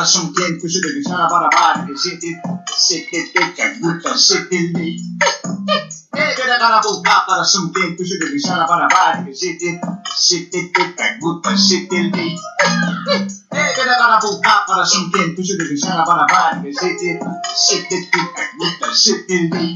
Şıмкent köşedeki sana bana var Şiddet gutta şiddetli Evine kara bul kaplara Şıмкent köşedeki sana bana var Şiddet gutta şiddetli Evine kara bul kaplara Şıмкent köşedeki sana bana var Şiddet gutta şiddetli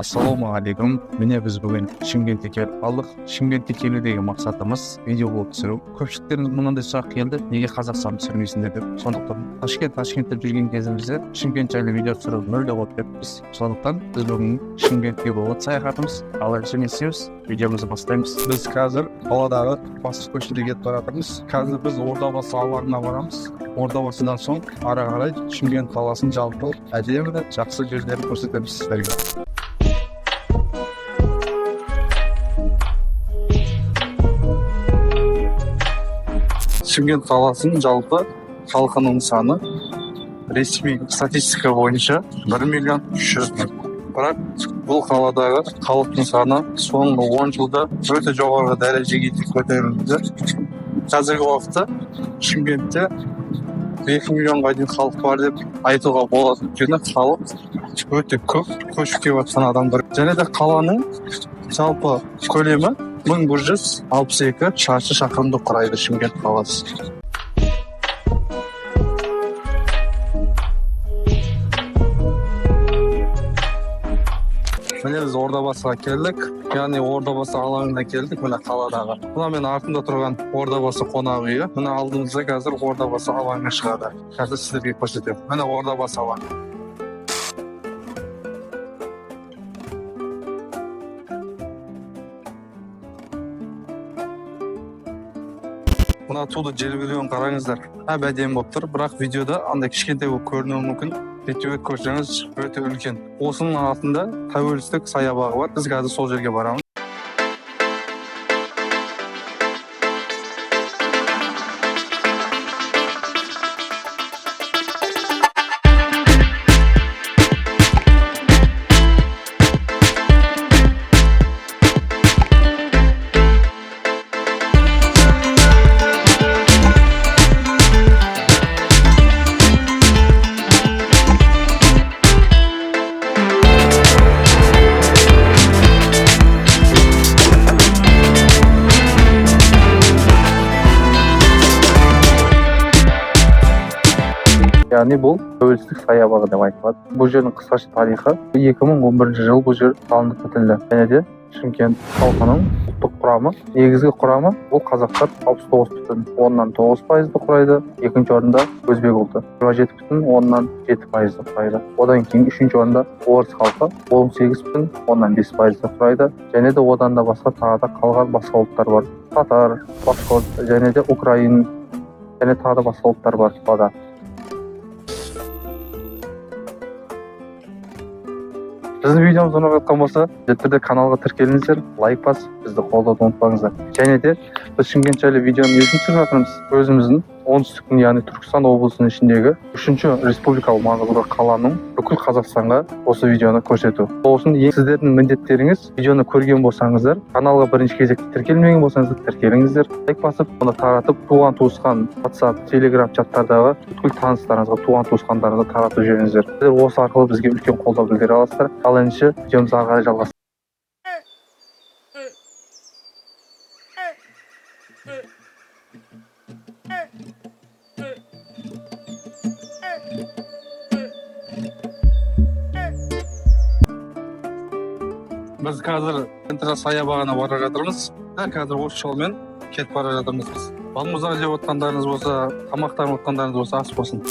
Ассалаумағалейкум. Міне біз бүгін Шымкентке келіп қалдық. Шымкентке келудегі мақсатымыз видео болып түсіру. Көпшіліктеріңіз мынандай сұрақ келді, неге Қазақстан түсірмейсіңдер деп. Сондықтан Ташкентте жүрген кезімізде Шымкент жайлы видео түсіру мүлде болып кетіппіз. Сондықтан біз бүгін Шымкентке болған саяхатымыз. Алар жөнелсеміз, видеомызды бастаймыз. Біз қазір қаладағы басты көшеде кетіп бара жатырмыз. Қазір біз Ордабасы алаңына барамыз. Ордабасыдан соң ары қарай Шымкент қаласын жалпы әдемі жақсы жерлерін көрсетеміз сіздерге. Шымкент қаласының жалпы халқының саны ресми статистика бойынша 1.300.000. Бірақ бұл қаладағы халықтың саны соңғы 10 жылда өте жоғары дәрежеге көтерілді. Қазіргі уақытта Шымкентте 2 миллионға дейін халық бар деп айтуға болады. Өйткені халық өте көп көшіп келіп жатқан адамдар. Және де қаланың жалпы көлемі 1162 шаршы шақырымды құрайды Шымкент қаласы. Міне біз Ордабасыға келдік, яғни Ордабасы алаңына келдік, міне қаладағы. Мына мен артында тұрған Ордабасы қонақ үйі, міне алдымызда қазір Ордабасы алаңына шығады. Қазір сіздерге көрсетемін. Міне Ордабасы алаңы. Мына туды желбіреуін қараңыздар. Әбәдем болып тұр, бірақ видеода андай кішкентай болып көрінуі мүмкін. Видеода көрсеңіз өте үлкен. Осының артында тәуелсіздік саябағы бар. Біз қазір сол жерге барамыз. Яғни бұл тәуелсіздік саябағы деп айтылады. Бұл жердің қысқаша тарихы 2011 жыл бұл жер салынып бітілді. Және де Шымкент халқының ұлттық құрамы, негізгі құрамы бұл қазақтар 69,9%-ды құрайды. Екінші орында өзбек ұлты 27,7%-ды құрайды. Одан кейін үшінші орында орыс халқы 18,5%-ды құрайды. Және де одан да басқа тағы да қалған басқа ұлттар бар. Татар, башқұрт, және де украин, және тағы да басқа ұлттар бар қалада. Біздің видеомыз ұнап жатқан болса, түрде каналға тіркеліңіздер, лайк басып, бізді қолдауды ұмытпаңыздар. Және де біз Шымкент жайлы видеоны не үшін түсіріп жатырмыз? Өзіміздің оңтүстіктің, яғни Түркістан облысының ішіндегі 3-ші республикалық маңызды қаланың бүкіл Қазақстанға осы видеоны көрсету. Сол үшін сіздердің міндеттеріңіз, видеоны көрген болсаңыздар, каналға бірінші кезекте тіркелмеген болсаңыздар, тіркеліңіздер, лайк басып, оны таратып, туған-туысқан WhatsApp, Telegram чаттардағы бүкіл таныстарыңызға, туған-туысқандарыңызға таратып жіберіңіздер. Сіздер осы арқылы бізге үлкен қолдау білдіре аласыздар. Ал ендеше видеомызды ары қарай жалғастырайық. Біз қазір Центр саябағына бара жатырмыз. Қазір осы жолмен кетіп бара жатырмыз біз. Балмұздақ жеп отқандарыңыз болса, тамақтанып отқандарыңыз болса, ас болсын.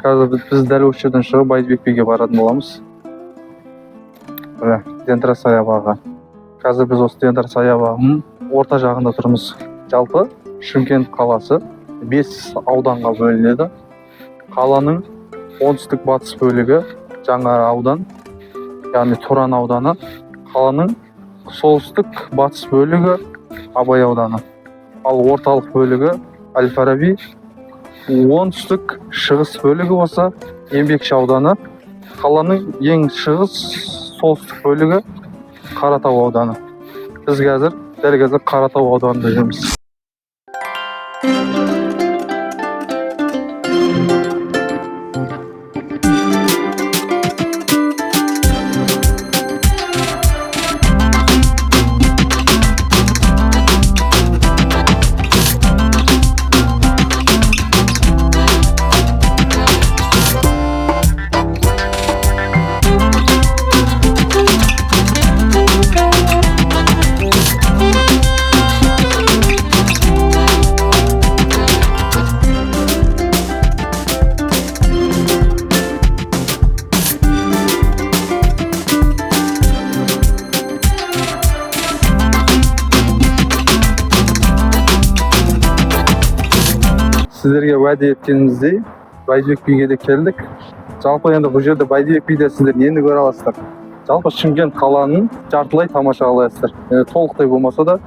Қазір біз дәл осы жерден шығып Бәйдібек биге баратын боламыз. Міне, Студенттер саябағы. Қазір біз осы Студенттер саябағының орта жағында тұрмыз. Жалпы Шымкент қаласы 5 ауданға бөлінеді. Қаланың оңтүстік батыс бөлігі Жаңара аудан, яғни Тұран ауданы. Қаланың солтүстік батыс бөлігі Абай ауданы. Ал орталық бөлігі Әл-Фараби. Оңтүстік шығыс бөлігі болса Еңбекші ауданы. Қаланың ең шығыс солтүстік бөлігі Қаратау ауданы. Біз дәл қазір Қаратау ауданында жүрміз. Сіздерге уәде еткеніміздей Бәйдібек биге де келдік. Жалпы енді бұл жерде Бәйдібек биде сіздер нені көре аласыздар? Жалпы Шымкент қаланың жартылай тамашалай аласыздар. Толықтай болмаса да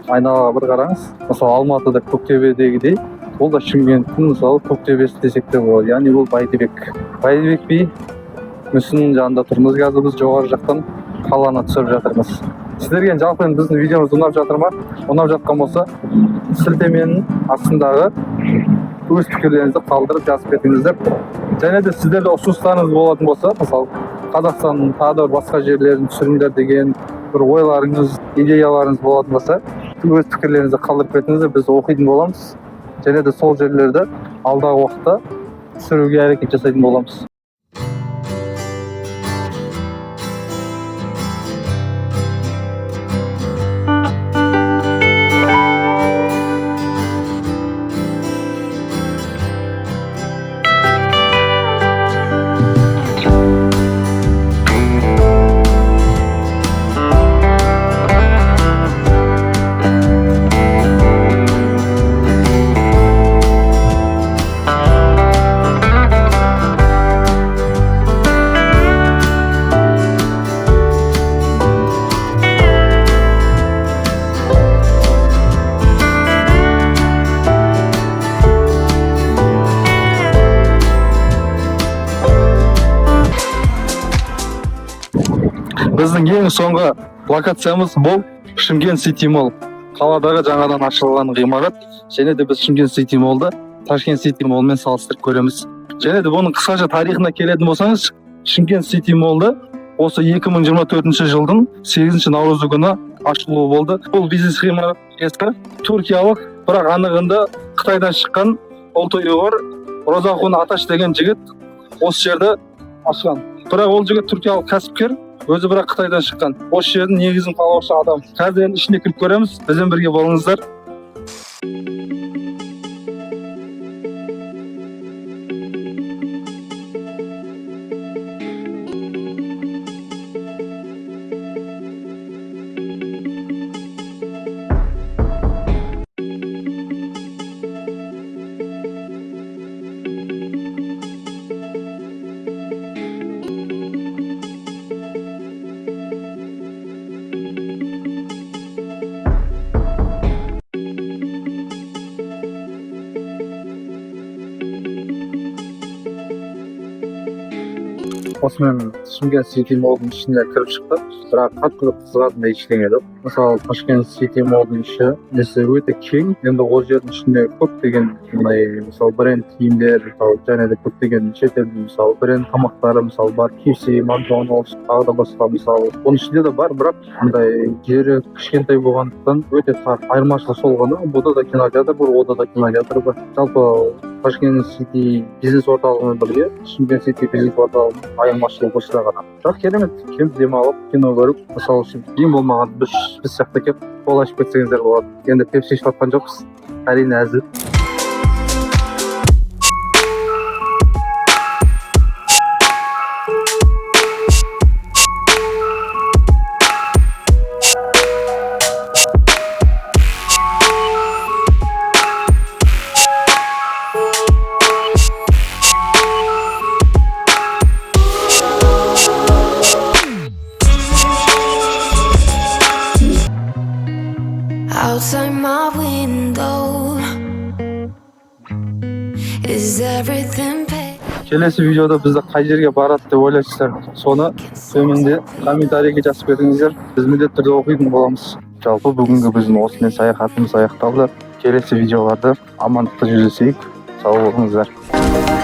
айналаға бір қараңыз. Мысалы Алматыда Көктөбедегідей, ол да Шымкенттің мысалы Көктөбесі десек те болады. Яғни ол Бәйдібек. Бәйдібек би мүсінінің жанында тұрмыз. Қазір біз жоғары жақтан қаланы түсіріп жатырмыз. Сіздерге жалпы енді біздің видеомыз ұнап жатыр ма? Ұнап жатқан болса, сілтеменің астындағы өз пікірлеріңізді қалдырып жазып кетіңіздер. Және де сіздерде ұсыныстарыңыз болатын болса, мысалы Қазақстанның тағы да басқа жерлерін түсіріңдер деген бір ойларыңыз, идеяларыңыз болатын болса, өз пікірлеріңізді қалдырып кетіңіздер, біз оқитын боламыз. Және де сол жерлерді алдағы уақытта түсіруге әрекет жасайтын боламыз. Біздің ең соңғы локациямыз бұл Шымкент Сити Молл. Қаладағы жаңадан ашылған ғимарат. Және де біз Шымкент Сити Моллды Ташкент Сити Моллмен салыстырып көреміз. Және де бұның қысқаша тарихына келетін болсаңыз, Шымкент Сити Моллды осы 2024 жылдың 8 наурызы күні ашылуы болды. Бұл бизнес ғимарат ескі түркиялық, бірақ анығында Қытайдан шыққан ұлты ұйғыр Розахун Аташ деген жігіт осы жерді ашқан. Бірақ ол жігіт түркиялық кәсіпкер, өзі бірақ Қытайдан шыққан. Осы жердің негізін қалаушы адам. Қазір енді ішіне кіріп көреміз. Бізбен бірге болыңыздар. Осымен Шымкент Сити Моллдың ішіне кіріп шықтық. Бірақ қатты қызығатындай ештеңе жоқ. Мысалы Ташкент Сити Моллдың іші несі өте кең. Енді ол жердің ішінде көптеген мысалы бренд киімдер, және де көптеген шетелдің мысалы бренд тамақтары мысалы бар. KFC, Макдоналдс, тағы да басқа мысалы. Оның ішінде де бар, бірақ андай жері кішкентай болғандықтан өте тар. Айырмашылығы сол ғана. Бұда да кинотеатр бар, ода да кинотеатр бар. Жалпы Ташкент Сити бизнес орталығымен бірге Шымкент Сити бизнес орталығының айырмашылығы осыда ғана. Бірақ керемет, келіп демалып, кино көріп, мысалы үшін ең болмаған біз сияқты келіп қол ашып кетсеңіздер болады. Енді пепси ішіп жатқан жоқпыз, әрине әзір. келесі видеода бізді қай жерге барады деп ойлайсыздар, соны төменде комментарийге жазып беріңіздер. Біз міндетті түрде оқитын боламыз. Жалпы бүгінгі біздің осымен саяхатымыз аяқталды. Келесі видеоларда амандықта жүздесейік. Сау болыңыздар.